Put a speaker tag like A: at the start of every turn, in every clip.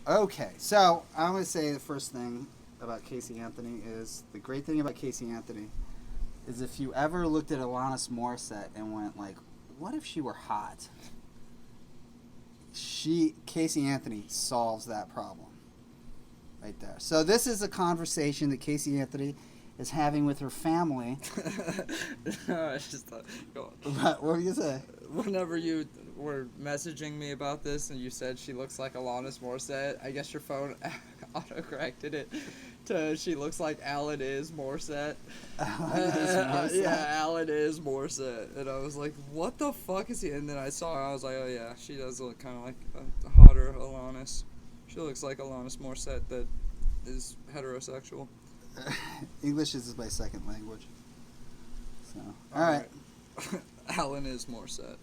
A: Okay, so I'm going to say the first thing about Casey Anthony is the great thing about Casey Anthony is if you ever looked at Alanis Morissette and went like, what if she were hot? Casey Anthony solves that problem right there. So this is a conversation that Casey Anthony is having with her family.
B: No, I just thought, go on.
A: What were you say?
B: Whenever you were messaging me about this and you said she looks like Alanis Morissette, I guess your phone auto-corrected it to she looks like Alan is Morissette. Yeah, Alan is Morissette. And I was like, what the fuck is he? And then I saw her, I was like, oh yeah, she does look kind of like a hotter Alanis. She looks like Alanis Morissette that is heterosexual.
A: English is my second language. So, all right.
B: Alan is Morissette.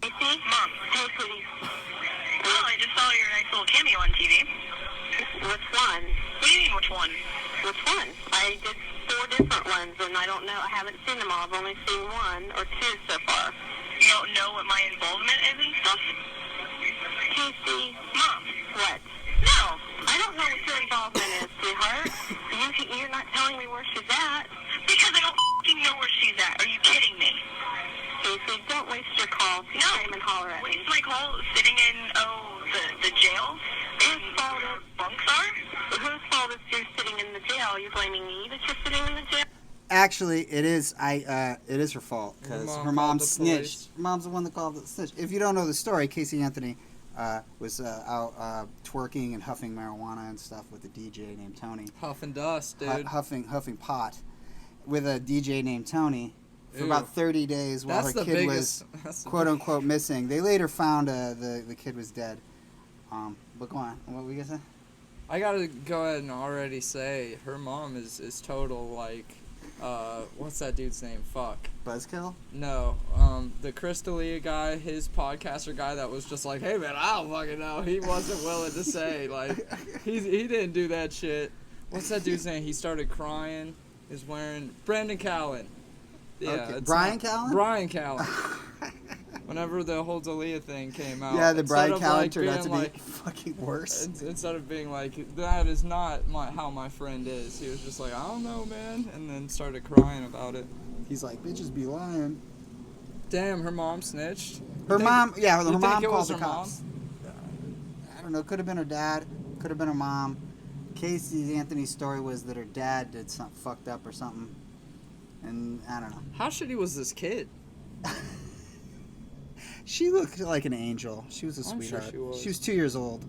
C: Hey, Mom. Hey, sweetie. Well, I just saw your nice little cameo on TV. Which one? What do you mean, which one? Which one? I did 4 different ones, and I don't know. I haven't seen them all. I've only seen 1 or 2 so far. You don't know what my involvement is and stuff? Casey. Mom. What? No. I don't know what your involvement is, sweetheart. You're not telling me where she's at. Because I don't f***ing know where she's at. Are you kidding me? Casey, don't waste your call. No. Scream and holler at me. Waste my call sitting in, the jail? Whose fault is bunks are? Whose fault is you sitting in the jail? Are you blaming me that you're sitting in the jail?
A: Actually, it is. It is her fault because her mom snitched. Her mom's the one that called the snitch. If you don't know the story, Casey Anthony was out twerking and huffing marijuana and stuff with a DJ named Tony.
B: Huff and dust, dude.
A: Huffing pot with a DJ named Tony for
B: Ew.
A: about 30 days while her kid was quote unquote missing. They later found the kid was dead. But go on. What were you gonna say?
B: I gotta go ahead and already say her mom is total like, what's that dude's name? Fuck.
A: Buzzkill?
B: No, the Crystalia guy, his podcaster guy that was just like, hey man, I don't fucking know. He wasn't willing to say, like, he didn't do that shit. What's that dude's name? He started crying. Is wearing Brandon Callen. Yeah,
A: okay. Brian Callen?
B: Brian Callen. Whenever the whole Dalia thing came out.
A: Yeah, the Brian Callen
B: like
A: turned out to
B: like,
A: be fucking worse.
B: Instead of being like, that is not how my friend is, he was just like, I don't know, man, and then started crying about it.
A: He's like, bitches be lying.
B: Damn, her mom snitched.
A: Her mom called the
B: her
A: cops. I don't know, could have been her dad, could have been her mom. Casey Anthony's story was that her dad did something fucked up or something. And I don't know.
B: How shitty was this kid?
A: She looked like an angel. She was a
B: I'm
A: sweetheart.
B: sure she was.
A: 2 years old.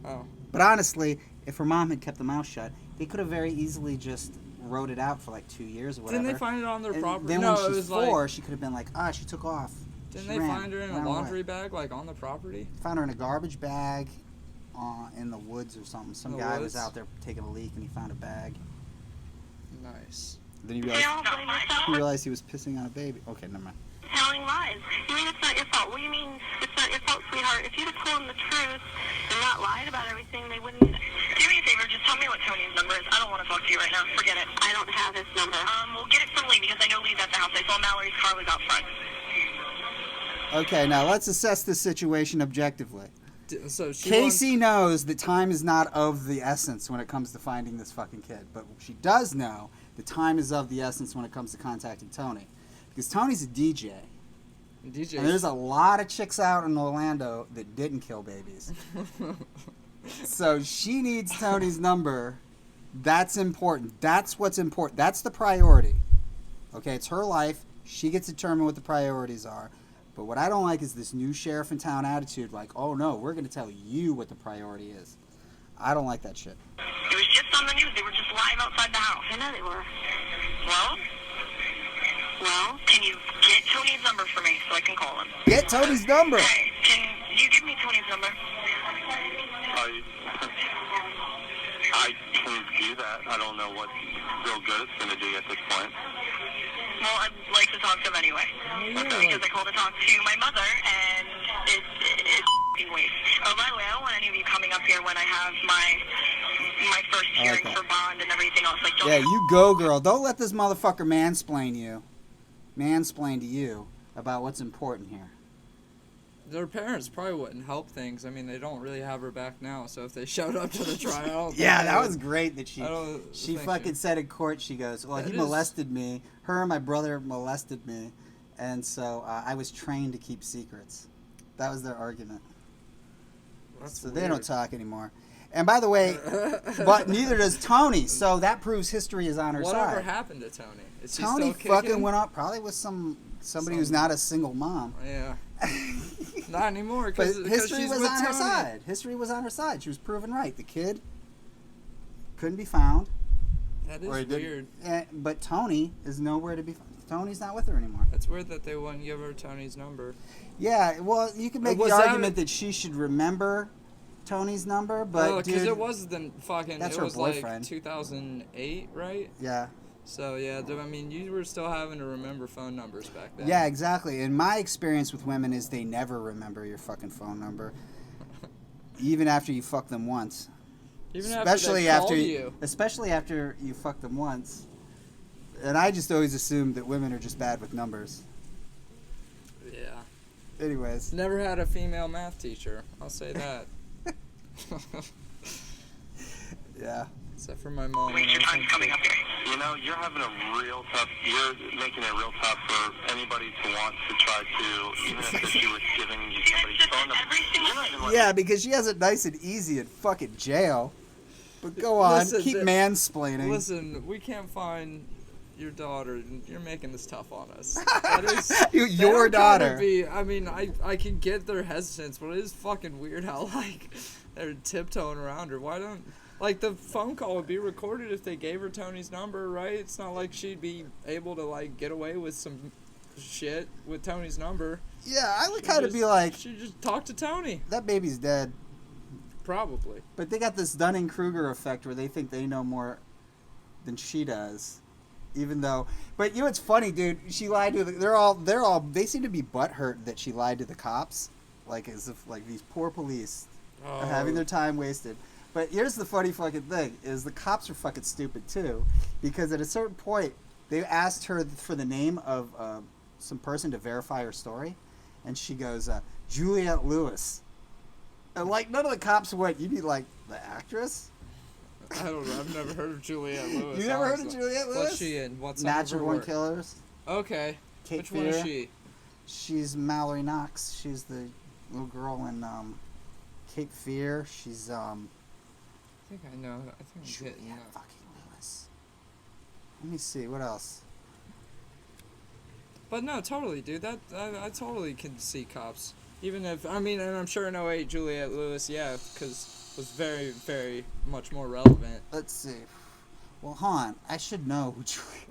B: Oh.
A: But honestly, if her mom had kept the mouth shut, they could have very easily just wrote it out for like 2 years or whatever.
B: Didn't they find it on their property?
A: Then
B: no,
A: when
B: it
A: she's
B: was
A: 4,
B: like,
A: she could have been like, she took off.
B: Didn't
A: She
B: they
A: ran
B: find her in a
A: away.
B: laundry bag, like on the property?
A: Found her in a garbage bag in the woods or something. Some guy was out there taking a leak and he found a bag.
B: Nice.
A: Then he realized he was pissing on a baby. Okay, never mind.
C: Telling lies. You mean it's not your fault? What do you mean it's not your fault, sweetheart? If you'd have told them the truth and not lied about everything, they wouldn't. Do me a favor, just tell me what Tony's number is. I don't want to talk to you right now. Forget it. I don't have his number. We'll get it from Lee because I know Lee's at the house. I saw Mallory's car was out front.
A: Okay, now let's assess this situation objectively.
B: So
A: Casey knows that time is not of the essence when it comes to finding this fucking kid, but she does know that time is of the essence when it comes to contacting Tony. Because Tony's a DJ. And there's a lot of chicks out in Orlando that didn't kill babies. So she needs Tony's number. That's important. That's what's important. That's the priority. Okay, it's her life. She gets to determine what the priorities are. But what I don't like is this new sheriff in town attitude, like, oh no, we're going to tell you what the priority is. I don't like that shit.
C: It was just on the news. They were just live outside the house. I know they were. Well, can you get Tony's number for me so I can call him?
A: Get Tony's number.
C: Hey, can you give me Tony's number?
D: I can do that. I don't know what real good it's going to do at this point.
C: Well, I'd like to talk to him anyway. Because I called to talk to my mother, and it's f***ing waste. Oh, by the way, I don't want any of you coming up here when I have my first hearing for bond and everything else. Like, don't
A: you go, girl. Don't let this motherfucker mansplain to you about what's important here.
B: their parents probably wouldn't help things. I mean, they don't really have her back now, so if they showed up to the trial...
A: Yeah, that was great that she
B: think
A: fucking said in court, she goes, well, he molested me. Her and my brother molested me. And so I was trained to keep secrets. That was their argument.
B: That's
A: so
B: weird.
A: they don't talk anymore. And by the way, but neither does Tony. So that proves history is on her side.
B: Whatever happened to Tony? Is he
A: Tony
B: still
A: fucking
B: kicking?
A: went off probably with somebody who's not a single mom.
B: Yeah. Not anymore.
A: But
B: Cause
A: history
B: she's
A: was
B: with
A: on her
B: Tony.
A: side. History was on her side. She was proven right. The kid couldn't be found.
B: That is
A: or he
B: weird.
A: but Tony is nowhere to be found. Tony's not with her anymore.
B: It's weird that they wouldn't give her Tony's number.
A: Yeah, well, you can make
B: Was
A: the
B: that
A: argument that she should remember Tony's number, but
B: because
A: dude,
B: it was the fucking.
A: that's
B: it
A: her
B: was
A: boyfriend.
B: like 2008, right?
A: yeah.
B: So yeah, I mean, you were still having to remember phone numbers back then.
A: Yeah, exactly. And my experience with women is they never remember your fucking phone number, even after you fuck them once.
B: Even
A: especially
B: after
A: after
B: they called you.
A: especially after you fuck them once. And I just always assumed that women are just bad with numbers.
B: Yeah.
A: Anyways,
B: Never had a female math teacher. I'll say that.
A: yeah.
B: Except for my mom.
C: Wait, your time's coming up here.
D: You know, you're making it real tough for anybody to want to try to, even if she was giving you somebody's phone number. You're not even
A: Yeah, because she has it nice and easy in fucking jail. But go on,
B: Listen,
A: keep mansplaining.
B: Listen, we can't find your daughter. You're making this tough on us. That is,
A: Your
B: that
A: daughter.
B: I mean, I can get their hesitance, but it is fucking weird how, like, they're tiptoeing around her. Why don't... Like, the phone call would be recorded if they gave her Tony's number, right? It's not like she'd be able to, like, get away with some shit with Tony's number.
A: Yeah, I would kind of be like,
B: She'd just talk to Tony.
A: that baby's dead.
B: Probably.
A: But they got this Dunning-Kruger effect where they think they know more than she does. Even though, but you know what's funny, dude? She lied to. They seem to be butthurt that she lied to the cops, like as if like these poor police are having their time wasted. But here's the funny fucking thing: is the cops are fucking stupid too, because at a certain point they asked her for the name of some person to verify her story, and she goes Juliette Lewis, and like none of the cops went. You mean like the actress?
B: I don't know. I've never heard of Juliette Lewis.
A: You never heard of
B: honestly.
A: Juliette Lewis?
B: What's she in? What's some of her
A: Natural Born
B: work?
A: Killers.
B: Okay.
A: Cape
B: Which one is
A: Fear.
B: she?
A: She's Mallory Knox. She's the little girl in Cape Fear. She's
B: I think I know. I think I'm
A: Juliette
B: getting that.
A: fucking Lewis. Let me see what else.
B: But no, totally, dude. That I totally can see cops. Even if, I mean, and I'm sure in '08 Juliette Lewis, yeah, because was very, very much more relevant.
A: Let's see. Well, Han, I should know.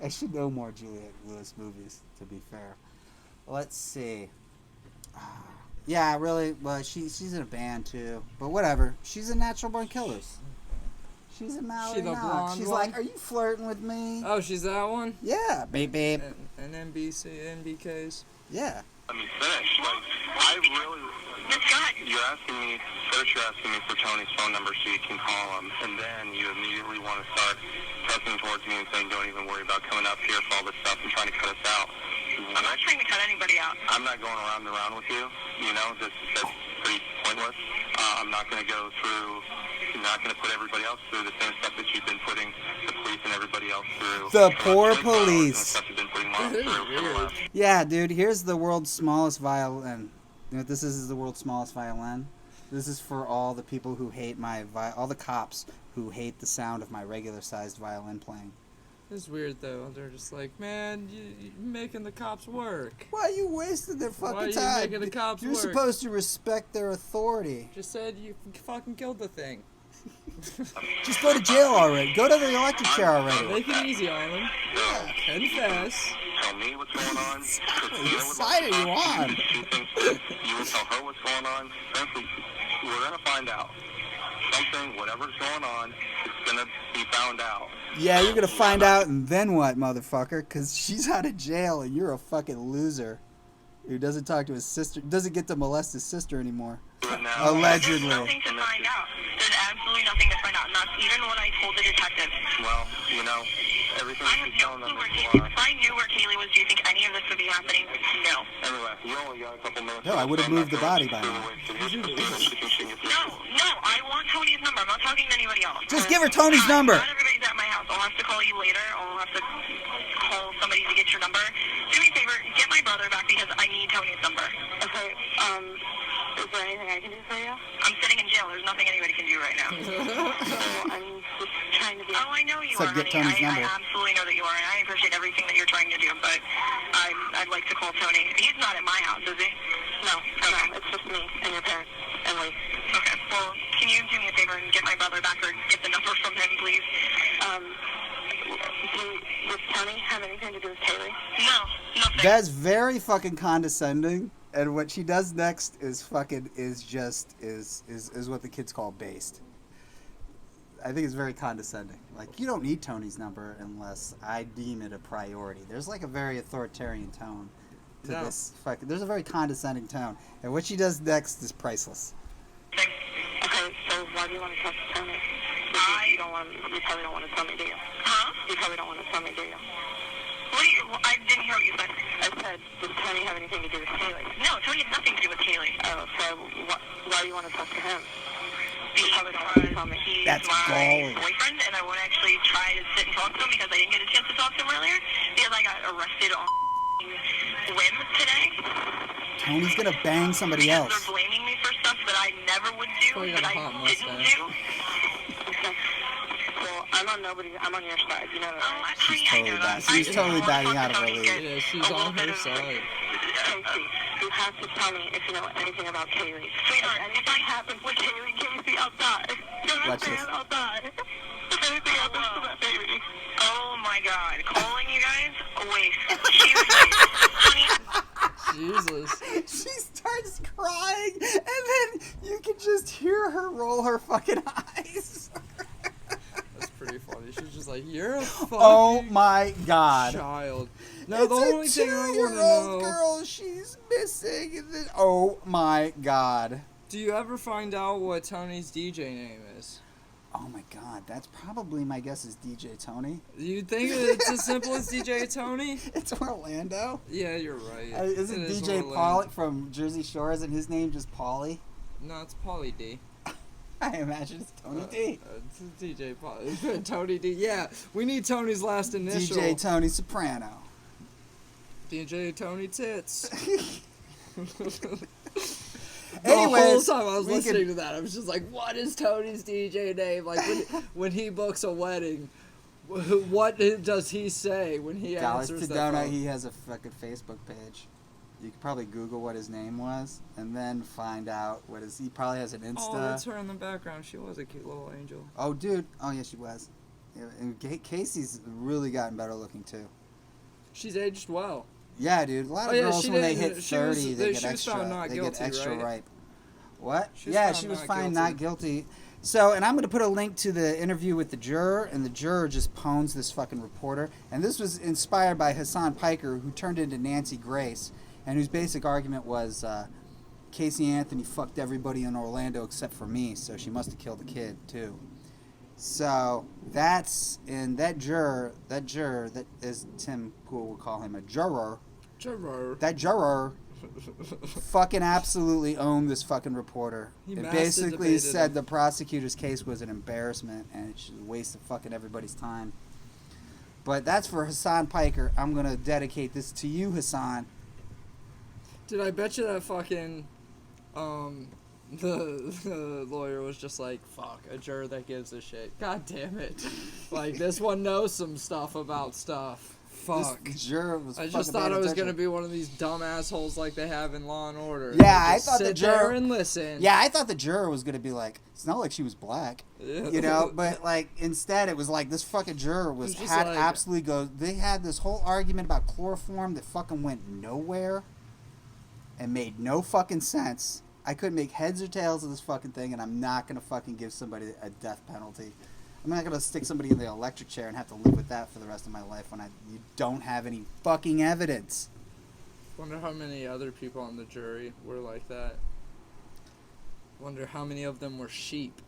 A: I should know more Juliette Lewis movies. To be fair, let's see. Yeah, really. Well, she's in a band too. But whatever. She's in Natural Born Killers. She's in Mallory
B: She the
A: Knox.
B: blonde
A: She's
B: one?
A: like, "Are you flirting with me?"
B: Oh, she's that one?
A: Yeah, babe.
B: And NBKs?
A: Yeah.
D: Let me finish. Like, I really...
C: Let's go ahead.
D: You're asking me for Tony's phone number so you can call him, and then you immediately want to start pressing towards me and saying, don't even worry about coming up here for all this stuff and trying to cut us out.
C: I'm not trying to cut anybody out.
D: I'm not going around and around with you, you know, that's pretty pointless. I'm not going to go through, I'm not going to put everybody else through the same stuff that you've been putting the police and everybody else through.
A: The
D: for
A: poor
D: 24 hours and
A: police.
D: stuff you've been putting moms through for the last
A: Yeah, dude, here's the world's smallest violin. You know what this is the world's smallest violin? This is for all the people who hate all the cops who hate the sound of my regular-sized violin playing.
B: It's weird, though. They're just like, man, you're making the cops work.
A: Why are you wasting their fucking
B: Why are you
A: time?
B: making the cops
A: You're
B: work?
A: supposed to respect their authority.
B: Just said you fucking killed the thing.
A: Just go to jail already. Go to the electric chair already.
B: Make it easy on them.
A: Yeah.
B: Confess.
D: tell me what's going on.
A: Which side are you on?
D: She thinks you will tell her what's going on. Frankly, we're going to find out. Something, whatever's going on, it's going to be found out.
A: Yeah, you're gonna find out, and then what, motherfucker? Because she's out of jail, and you're a fucking loser who doesn't talk to his sister, doesn't get to molest his sister anymore.
D: Right now.
A: Allegedly.
C: There's nothing to find out. There's absolutely nothing to find out. Not even what I told the detective.
D: Well, you know, everything
C: I have
D: she's
C: no
D: telling them
C: clue where
D: is
C: Kaylee.
D: a lie.
C: If I knew where Kaylee was, do you think any of this would be happening? No.
D: Anyway, you only got a couple minutes.
A: No, I would have
D: so I'm
A: moved the
D: not
A: body
D: gonna
A: by
D: go
A: now.
D: away. So here's the statement she can see if
C: No, I want Tony's number. I'm not talking to anybody else.
A: Just give her Tony's number.
C: Not everybody's at my house. I'll have to call you later. I'll have to call somebody to get your number. Do me a favor, get my brother back because I need Tony's number. Okay, is there anything I can do for you? I'm sitting in jail. There's nothing anybody can do right now. So I'm just trying to be... Oh, I know you
A: So
C: are,
A: get
C: honey.
A: Tony's number.
C: I absolutely know that you are, and I appreciate everything that you're trying to do, but I'd like to call Tony. He's not at my house, is he? No, it's just me and your parents and Lee. Okay, well, can you do me a favor and get my brother back or get the number from him, please? Does Tony have anything to do with Kaylee? No, nothing.
A: That's very fucking condescending. And what she does next is what the kids call based. I think it's very condescending. Like, you don't need Tony's number unless I deem it a priority. There's like a very authoritarian tone to this fucking. There's a very condescending tone, and what she does next is priceless.
C: Okay, so why do you want to talk to Tony? You probably don't want to tell me, do you? Huh? You probably don't want to tell me, do you? I didn't hear what you said. I said, does Tony have anything to do with Kaylee? No, Tony has nothing to do with Kaylee. Oh, so why do you want to talk to him? Because he's
A: That's
C: my
A: galling.
C: boyfriend, and I want to actually try to sit and talk to him because I didn't get a chance to talk to him earlier because I got arrested on whim today.
A: Tony's gonna bang somebody
C: Because
A: else.
C: they're blaming me for stuff that I never would do,
B: Oh, you
C: that
B: got
C: I
B: a hot
C: didn't
B: mustache.
C: do. Well, I'm on your side, you know that. Oh,
A: She's
C: I
A: totally
C: know
A: back.
C: that.
A: She's totally backing out of her
C: Tony
A: league.
C: gets
B: Yeah, she's
C: a little
B: on
C: bit
B: her
C: of-
B: side.
C: Casey, you have to tell me if you know anything about Kaylee. Sweetheart, if anything happens with Kaylee, Casey, I'll die.
A: Watch this.
C: I'll die. If anything happens to that baby. Oh my God, calling you guys a waste. Huge waste. Honey,
B: Jesus.
A: She starts crying, and then you can just hear her roll her fucking eyes.
B: That's pretty funny. She's just like, you're a fucking
A: Oh my God.
B: child. No, the only thing I want to
A: two-year-old
B: know.
A: girl, she's missing. And then, oh my God.
B: Do you ever find out what Tony's DJ name is?
A: Oh my God, that's probably, my guess is DJ Tony.
B: You think it's as simple as DJ Tony?
A: It's Orlando.
B: Yeah, you're right.
A: Isn't
B: It is
A: DJ
B: Orlando.
A: Pauly from Jersey Shore? Isn't his name just Pauly?
B: No, it's Pauly D.
A: I imagine it's Tony D.
B: It's DJ Pauly. Tony D. Yeah, we need Tony's last initial.
A: DJ Tony Soprano.
B: DJ Tony Tits. The
A: Anyways,
B: whole time I was
A: we
B: listening
A: could-
B: to that, I was just like, what is Tony's DJ name? Like, when he books a wedding, what does he say when he
A: Dollars
B: answers
A: to
B: that
A: Donut,
B: phone?
A: he has a fucking Facebook page. You could probably Google what his name was and then find out what his. He probably has an Insta.
B: Oh, that's her in the background. She was a cute little angel.
A: Oh, dude. Oh, yeah, she was. Yeah, and Casey's really gotten better looking too.
B: She's aged well.
A: Yeah, dude. A lot of
B: Oh, yeah,
A: girls
B: she
A: when they
B: didn't-
A: hit
B: she was-
A: 30,
B: they-
A: they
B: she
A: get
B: was found
A: extra.
B: not
A: They
B: guilty,
A: get extra
B: right?
A: ripe. What?
B: She was
A: Yeah,
B: found
A: she was
B: not
A: found
B: guilty.
A: not guilty. So, and I'm going to put a link to the interview with the juror, and the juror just pwns this fucking reporter. And this was inspired by Hassan Piker, who turned into Nancy Grace, and whose basic argument was Casey Anthony fucked everybody in Orlando except for me, so she must have killed the kid, too. So, that's, and that juror, that is Tim Poole would call him a juror,
B: Juror.
A: that juror fucking absolutely owned this fucking reporter.
B: He
A: It
B: master
A: basically
B: debated
A: said
B: him.
A: the prosecutor's case was an embarrassment and it's just a waste of fucking everybody's time. But that's for Hassan Piker. I'm going to dedicate this to you, Hassan.
B: Dude, I bet you that fucking, the lawyer was just like, fuck, a juror that gives a shit. God damn it. Like, this one knows some stuff about stuff. Fuck.
A: This juror was
B: I
A: fucking
B: just thought
A: paying
B: it was
A: attention.
B: going to be one of these dumb assholes like they have in Law and Order.
A: Yeah,
B: They
A: I
B: just
A: thought the
B: sit
A: juror-
B: there and listen.
A: Yeah, I thought the juror was going to be like, it's not like she was black.
B: Yeah.
A: You know, but like instead it was like this fucking juror was
B: It was just
A: had
B: like-
A: absolutely goes. They had this whole argument about chloroform that fucking went nowhere and made no fucking sense. I couldn't make heads or tails of this fucking thing, and I'm not gonna fucking give somebody a death penalty. I'm not gonna stick somebody in the electric chair and have to live with that for the rest of my life when you don't have any fucking evidence.
B: Wonder how many other people on the jury were like that. Wonder how many of them were sheep.